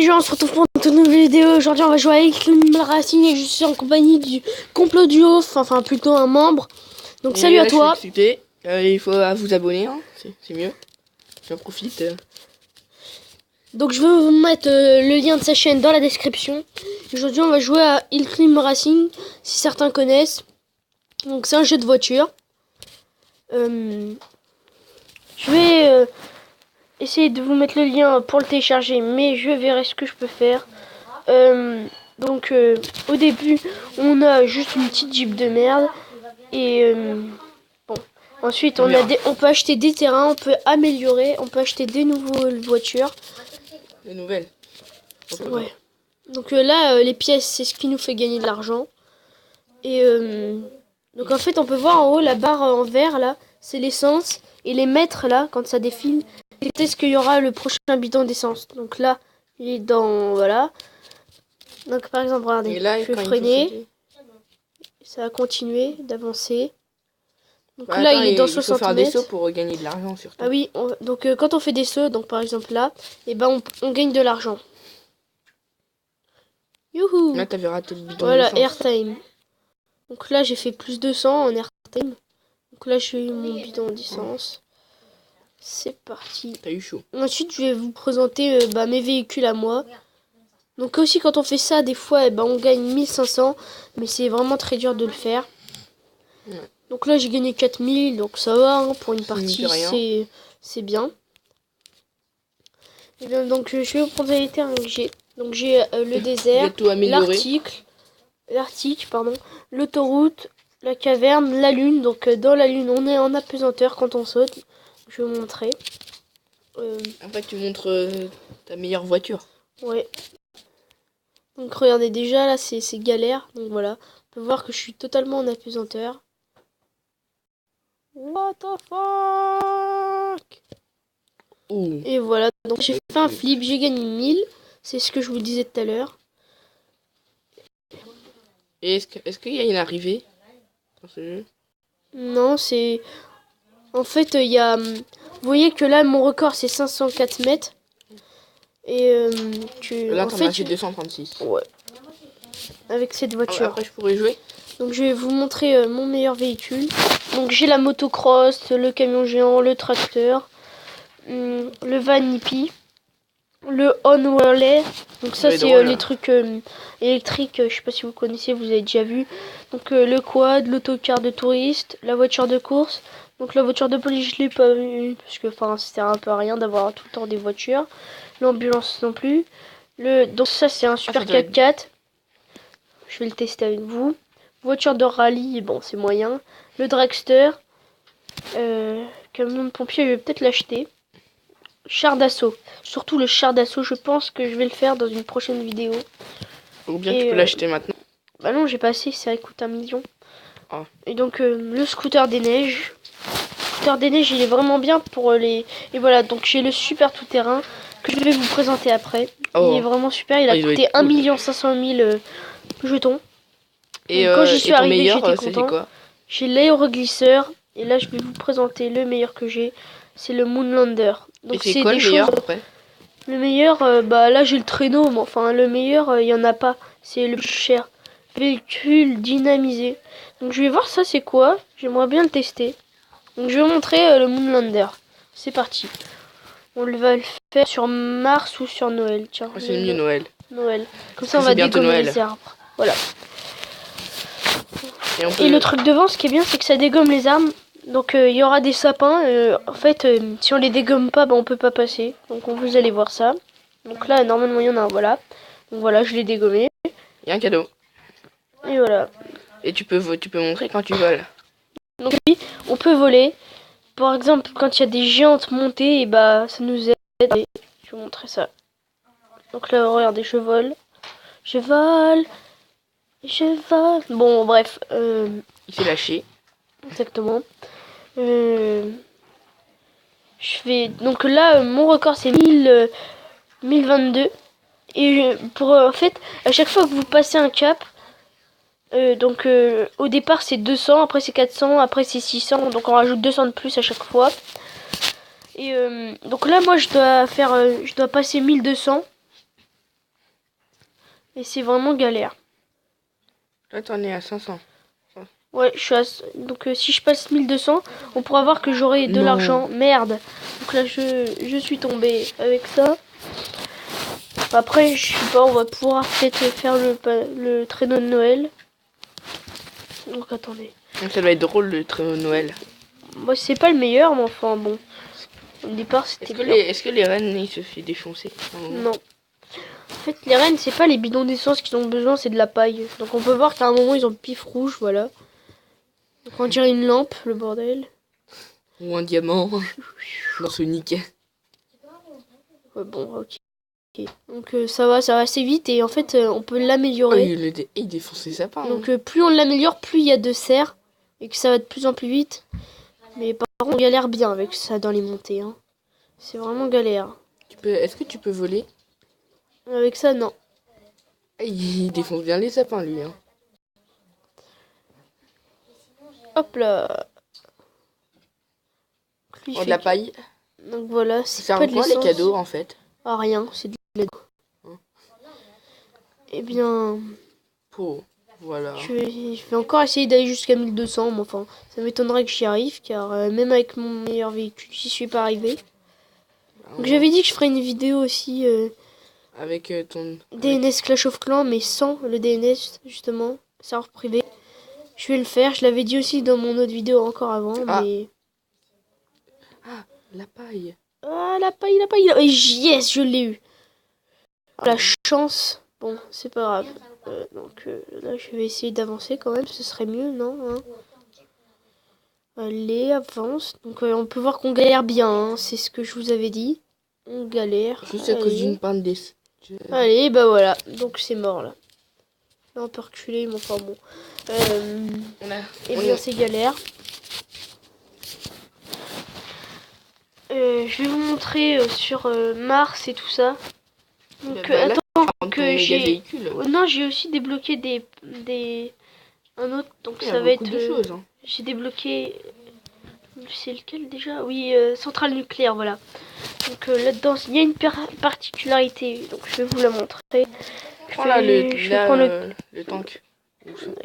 gens, on se retrouve pour une toute nouvelle vidéo. Aujourd'hui, on va jouer avec le Racing et je suis en compagnie du complot du haut, enfin plutôt un membre. Donc salut à toi. Il faut vous abonner, hein. C'est mieux. J'en profite. Donc je vais vous mettre le lien de sa chaîne dans la description. Aujourd'hui, on va jouer à Ilclim Racing, si certains connaissent. Donc c'est un jeu de voiture. Je vais essayer de vous mettre le lien pour le télécharger, mais je verrai ce que je peux faire. Donc au début on a juste une petite Jeep de merde et bon, ensuite on peut acheter des terrains, on peut améliorer, on peut acheter des nouvelles voitures. Des nouvelles. Ouais. Donc là les pièces c'est ce qui nous fait gagner de l'argent. Et donc en fait on peut voir en haut la barre en vert là, c'est l'essence, et les mètres là quand ça défile, c'est ce qu'il y aura le prochain bidon d'essence. Donc là il est dans, voilà. Donc par exemple, regardez, là, je vais freiner, ça va continuer d'avancer. Donc bah, là, attends, il est dans il 60 faut faire des mètres. sauts pour gagner de l'argent surtout. Ah oui, donc quand on fait des sauts, donc par exemple là, et ben on gagne de l'argent. Youhou! Là, t'avais raté le bidon. Voilà, airtime. Donc là, j'ai fait plus 200 en airtime. Donc là, j'ai eu mon bidon d'essence. C'est parti. T'as eu chaud. Ensuite, je vais vous présenter mes véhicules à moi. Donc aussi quand on fait ça, des fois on gagne 1500, mais c'est vraiment très dur de le faire. Ouais. Donc là j'ai gagné 4000, donc ça va, hein, pour une partie c'est bien. Et bien. Donc je vais vous présenter les terrains que j'ai. Donc j'ai le désert, l'Arctique, l'autoroute, la caverne, la lune. Donc dans la lune on est en apesanteur quand on saute. Je vais vous montrer. En fait tu montres ta meilleure voiture. Ouais. Donc regardez, déjà là c'est galère, donc voilà, on peut voir que je suis totalement en apesanteur. What the fuck? Ouh. Et voilà, donc j'ai fait un flip, j'ai gagné 1000, c'est ce que je vous disais tout à l'heure. Et est-ce qu'il y a une arrivée dans ce jeu? Non, c'est... En fait, il y a... Vous voyez que là, mon record c'est 504 mètres. Et là, en t'en fait, as fait 236. Ouais. Avec cette voiture. Après, je pourrais jouer. Donc je vais vous montrer mon meilleur véhicule. Donc j'ai la motocross, le camion géant, le tracteur, le van hippie, le on-whirler. Donc ça c'est les trucs électriques, je sais pas si vous connaissez, vous avez déjà vu. Donc le quad, l'autocar de touriste, la voiture de course. Donc la voiture de police je l'ai pas vu parce que ça sert un peu à rien d'avoir tout le temps des voitures. L'ambulance non plus. Donc ça c'est un super 4x4. Je vais le tester avec vous. Voiture de rallye, bon c'est moyen. Le dragster. Camion de pompier, je vais peut-être l'acheter. Char d'assaut. Surtout le char d'assaut, je pense que je vais le faire dans une prochaine vidéo. Ou bien tu peux l'acheter maintenant. Bah non, j'ai pas assez, ça coûte 1 million. Ah. Et donc le scooter des neiges. Le scooter des neiges, il est vraiment bien pour les... Et voilà, donc j'ai le super tout-terrain que je vais vous présenter après. Il est vraiment super, il a coûté 1 500 000 jetons. Et quand j'y suis arrivé, j'étais content. J'ai l'aéroglisseur. Et là, je vais vous présenter le meilleur que j'ai. C'est le Moonlander. Donc c'est quoi le meilleur après? Le meilleur, là j'ai le traîneau, mais enfin le meilleur, il y en a pas. C'est le plus cher. Véhicule dynamisé. Donc je vais voir ça c'est quoi. J'aimerais bien le tester. Donc je vais montrer le Moonlander. C'est parti. On va le faire sur Mars ou sur Noël. Tiens. C'est mieux Noël. Noël. Comme ça on va dégommer les arbres. Voilà. Et le truc devant, ce qui est bien, c'est que ça dégomme les arbres. Donc il y aura des sapins. En fait, si on les dégomme pas, on peut pas passer. Donc vous allez voir ça. Donc là, normalement, il y en a un. Voilà. Donc voilà, je l'ai dégommé. Il y a un cadeau. Et voilà. Et tu peux montrer quand tu voles. Donc oui, on peut voler. Par exemple, quand il y a des géantes montées, et ça nous aide. Je vais vous montrer ça. Donc là, regardez, je vole. Je vole. Je vole. Bon, bref. Il s'est lâché. Exactement. Je fais donc là mon record c'est 1022 et en fait à chaque fois que vous passez un cap au départ c'est 200, après c'est 400, après c'est 600, donc on rajoute 200 de plus à chaque fois. Et donc là moi je dois passer 1200. Et c'est vraiment galère. Là, t'en es à 500. Ouais, je suis à... Donc si je passe 1200, on pourra voir que j'aurai de Non. l'argent. Merde. Donc là, je suis tombée avec ça. Après, je sais pas, on va pouvoir peut-être faire le traîneau de Noël. Donc attendez. Donc, ça doit être drôle le traîneau de Noël. Moi, c'est pas le meilleur, mais enfin bon. Au départ, c'était bien. Est-ce que les rennes, ils se fait défoncer à un moment? Non. En fait, les rennes, c'est pas les bidons d'essence qu'ils ont besoin, c'est de la paille. Donc on peut voir qu'à un moment, ils ont le pif rouge, voilà. Donc on dirait une lampe, le bordel. Ou un diamant dans Sonic. Ouais, bon, ok. Donc ça va assez vite et en fait, on peut Oh, l'améliorer. il défonce les sapins. Donc plus on l'améliore, plus il y a de serre et que ça va de plus en plus vite. Mais par contre, on galère bien avec ça dans les montées. Hein. C'est vraiment galère. Est-ce que tu peux voler? Avec ça, non. Ah, il défonce bien les sapins, lui. Hein. Hop là. Oh, de la paille. Donc voilà, c'est Ça pas de quoi les l'essence. cadeaux, en fait? Ah, rien, c'est de l'aide. Eh bien, Oh, voilà. je vais encore essayer d'aller jusqu'à 1200, mais enfin, ça m'étonnerait que j'y arrive, car même avec mon meilleur véhicule, j'y suis pas arrivé. Donc j'avais dit que je ferais une vidéo aussi Avec ton... DNS Clash of Clans, mais sans le DNS, justement, serveur privé. Je vais le faire, je l'avais dit aussi dans mon autre vidéo encore avant, Ah. mais... Ah, la paille. Ah, la paille. Yes, je l'ai eu. La chance. Bon, c'est pas grave. Donc là, je vais essayer d'avancer quand même. Ce serait mieux, non hein. Allez, avance. Donc on peut voir qu'on galère bien. Hein, c'est ce que je vous avais dit. On galère. Juste à cause d'une panne d'essence. Allez, bah voilà. Donc c'est mort là. Là, on peut reculer, mais enfin bon. Et bien, c'est galère. Je vais vous montrer sur Mars et tout ça. Donc attends que j'ai... Non, j'ai aussi débloqué un autre, donc ça va être... Choses, hein. J'ai débloqué... C'est lequel déjà? Oui, centrale nucléaire, voilà. Donc là-dedans, il y a une particularité, donc je vais vous la montrer. Voilà le tank.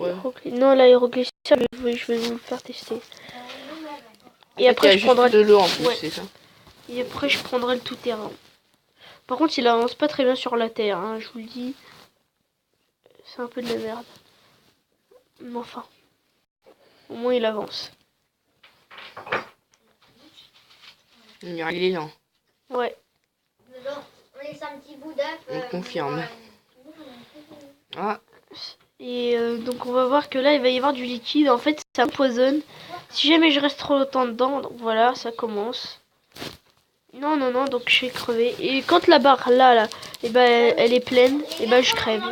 Ouais. Non, l'aéroglycère, je vais vous le faire tester. Et après, je prendrai de l'eau en plus, c'est ça. Et après, je prendrai le tout-terrain. Par contre, il avance pas très bien sur la terre, hein, je vous le dis. C'est un peu de la merde. Mais enfin, au moins il avance. Il est lent. Ouais. On confirme. Ah. Et donc on va voir que là, il va y avoir du liquide. En fait, ça empoisonne. Si jamais je reste trop longtemps dedans, donc voilà, ça commence. Non, donc je vais crever. Et quand la barre là, et ben, elle est pleine, et ben je crève.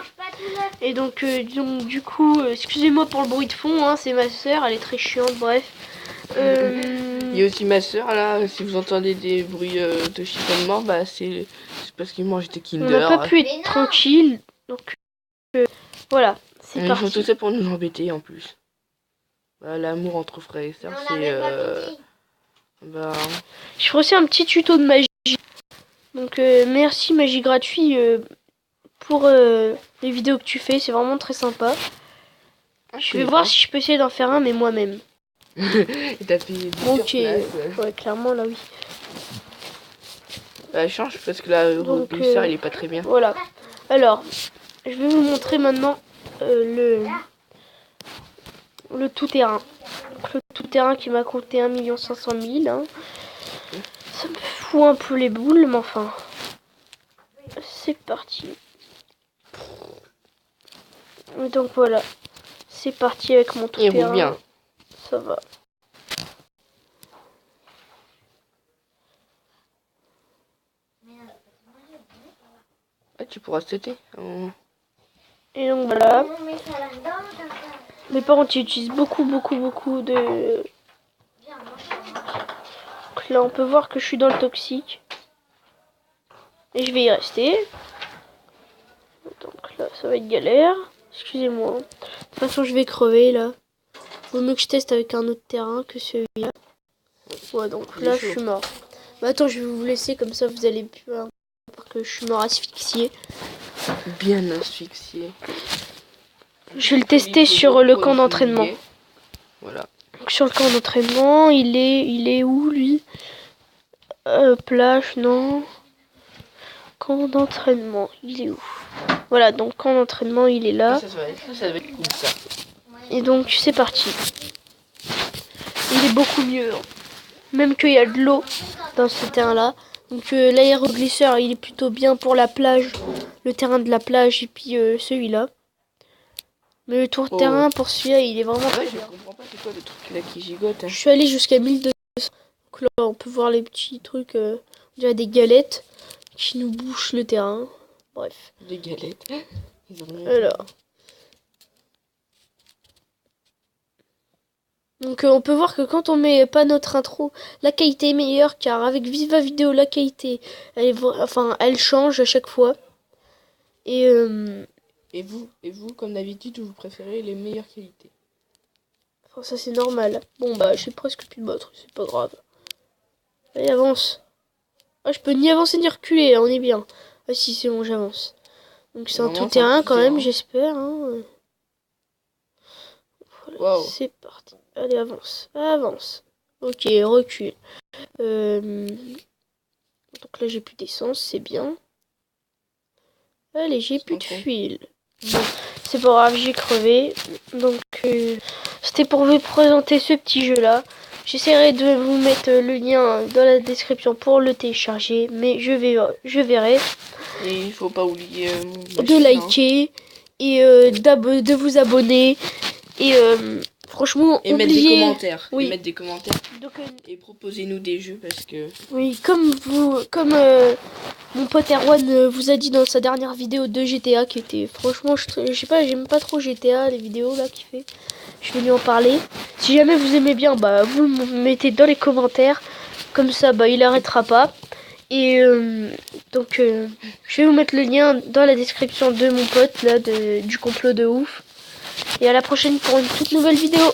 Et donc du coup, excusez-moi pour le bruit de fond, hein, c'est ma soeur, elle est très chiante, bref. Il y a aussi ma soeur là, si vous entendez des bruits de chiffonnement, bah c'est parce qu'ils mangent des Kinder. On n'a pas pu être tranquille, donc voilà, c'est parti. Ils font tout ça pour nous embêter en plus. Bah, l'amour entre frères et sœurs, c'est... Bah... Je ferai aussi un petit tuto de magie. Donc merci Magie Gratuit pour les vidéos que tu fais, c'est vraiment très sympa. Je vais voir si je peux essayer d'en faire un, mais moi-même. Et t'as fait ok, ouais, clairement là oui. Bah change parce que là, le glisseur il est pas très bien. Voilà. Alors, je vais vous montrer maintenant le tout-terrain. Le tout-terrain qui m'a coûté 1 500 000. Hein. Ça me fout un peu les boules, mais enfin. C'est parti. Donc voilà. C'est parti avec mon tout-terrain. Il roule bien. Ça va. Ah, tu pourras sauter. Et donc voilà. Mes parents utilisent beaucoup de... Donc là on peut voir que je suis dans le toxique. Et je vais y rester. Donc là ça va être galère. Excusez-moi. De toute façon je vais crever là. Vaut mieux que je teste avec un autre terrain que celui-là. Ouais donc là je suis mort. Bah attends je vais vous laisser comme ça vous allez plus voir que je suis mort asphyxié. Bien asphyxié. Je vais le tester sur le camp d'entraînement. Voilà. Donc, sur le camp d'entraînement, il est où lui? Plage, non. Camp d'entraînement, il est où? Voilà, donc camp d'entraînement, il est là. Ça va être cool ça. Et donc c'est parti. Il est beaucoup mieux. Hein. Même qu'il y a de l'eau dans ce terrain-là. Donc l'aéroglisseur, il est plutôt bien pour la plage. Le terrain de la plage et puis celui-là. Mais le tour de terrain pour celui-là, il est vraiment très bien. Je comprends pas c'est quoi le truc là qui gigote. Hein. Je suis allé jusqu'à 1200. Donc là, on peut voir les petits trucs. On dirait des galettes qui nous bouchent le terrain. Bref. Des galettes. Alors. Donc on peut voir que quand on met pas notre intro, la qualité est meilleure car avec Viva Vidéo la qualité, elle change à chaque fois. Et vous, comme d'habitude, vous préférez les meilleures qualités. Enfin, ça c'est normal. Bon bah j'ai presque plus de batterie, c'est pas grave. Allez avance. Ah je peux ni avancer ni reculer, là, on est bien. Ah si c'est bon j'avance. Donc c'est un tout terrain quand même j'espère. Hein. Voilà, wow. C'est parti. Allez, avance. Avance. Ok, recule. Donc là, j'ai plus d'essence, c'est bien. Allez, j'ai plus de fuel. Bon, c'est pas grave, j'ai crevé. Donc, c'était pour vous présenter ce petit jeu-là. J'essaierai de vous mettre le lien dans la description pour le télécharger. Mais je verrai. Et il faut pas oublier de liker et de vous abonner. Et franchement, et mettre des commentaires. Oui. Et mettre des commentaires. Donc, et proposez-nous des jeux parce que. Oui, comme mon pote Erwan vous a dit dans sa dernière vidéo de GTA qui était franchement, je sais pas, j'aime pas trop GTA les vidéos là qu'il fait. Je vais lui en parler. Si jamais vous aimez bien, bah vous me mettez dans les commentaires. Comme ça, bah il arrêtera pas. Et donc, je vais vous mettre le lien dans la description de mon pote là du complot de ouf. Et à la prochaine pour une toute nouvelle vidéo.